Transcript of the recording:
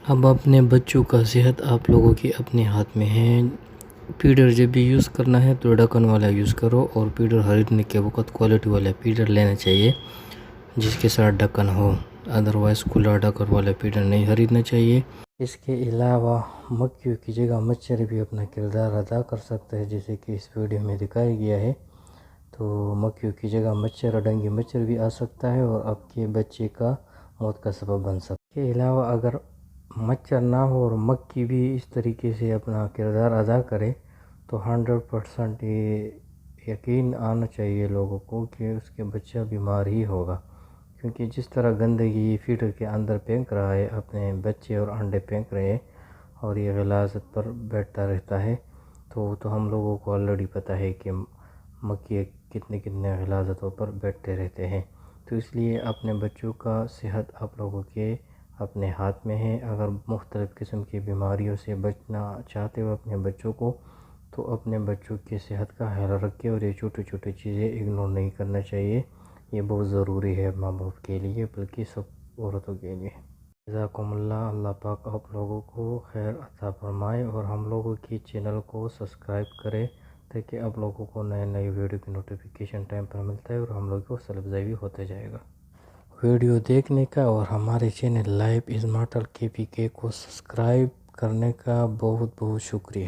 اب اپنے بچوں کا صحت آپ لوگوں کی اپنے ہاتھ میں ہے۔ فیڈر جب بھی یوز کرنا ہے تو ڈھکن والا یوز کرو، اور فیڈر خریدنے کے وقت کوالٹی والا فیڈر لینا چاہیے جس کے ساتھ ڈھکن ہو، ادروائز کھلا ڈھکن والا فیڈر نہیں خریدنا چاہیے۔ اس کے علاوہ مکھیوں کی جگہ مچھر بھی اپنا کردار ادا کر سکتا ہے، جیسے کہ اس ویڈیو میں دکھایا گیا ہے۔ تو مکھیوں کی جگہ مچھر، ڈینگی مچھر بھی آ سکتا ہے اور آپ کے بچے کا موت کا سبب بن سکتا ہے۔ اس کے علاوہ اگر مچھر نہ ہو اور مکھی بھی اس طریقے سے اپنا کردار ادا کرے تو 100% یہ یقین آنا چاہیے لوگوں کو کہ اس کے بچہ بیمار ہی ہوگا، کیونکہ جس طرح گندگی فیڈر کے اندر پھینک رہا ہے، اپنے بچے اور انڈے پھینک رہے ہیں اور یہ غلاظت پر بیٹھتا رہتا ہے، تو ہم لوگوں کو آلریڈی پتہ ہے کہ مکھی کتنے غلاظتوں پر بیٹھتے رہتے ہیں۔ تو اس لیے اپنے بچوں کا صحت آپ لوگوں کے اپنے ہاتھ میں ہے۔ اگر مختلف قسم کی بیماریوں سے بچنا چاہتے ہو اپنے بچوں کو، تو اپنے بچوں کی صحت کا خیال رکھیں اور یہ چھوٹی چھوٹی چیزیں اگنور نہیں کرنا چاہیے۔ یہ بہت ضروری ہے ماں باپ کے لیے، بلکہ سب عورتوں کے لیے۔ جزاکم اللہ، اللہ پاک آپ لوگوں کو خیر عطا فرمائے، اور ہم لوگوں کی چینل کو سبسکرائب کرے تاکہ آپ لوگوں کو نئے ویڈیو کی نوٹیفیکیشن ٹائم پر ملتا ہے اور ہم لوگوں کو حوصلہ افزائی بھی ہوتے جائے گا۔ ویڈیو دیکھنے کا اور ہمارے channel life is matter KPK کو سبسکرائب کرنے کا بہت بہت شکریہ۔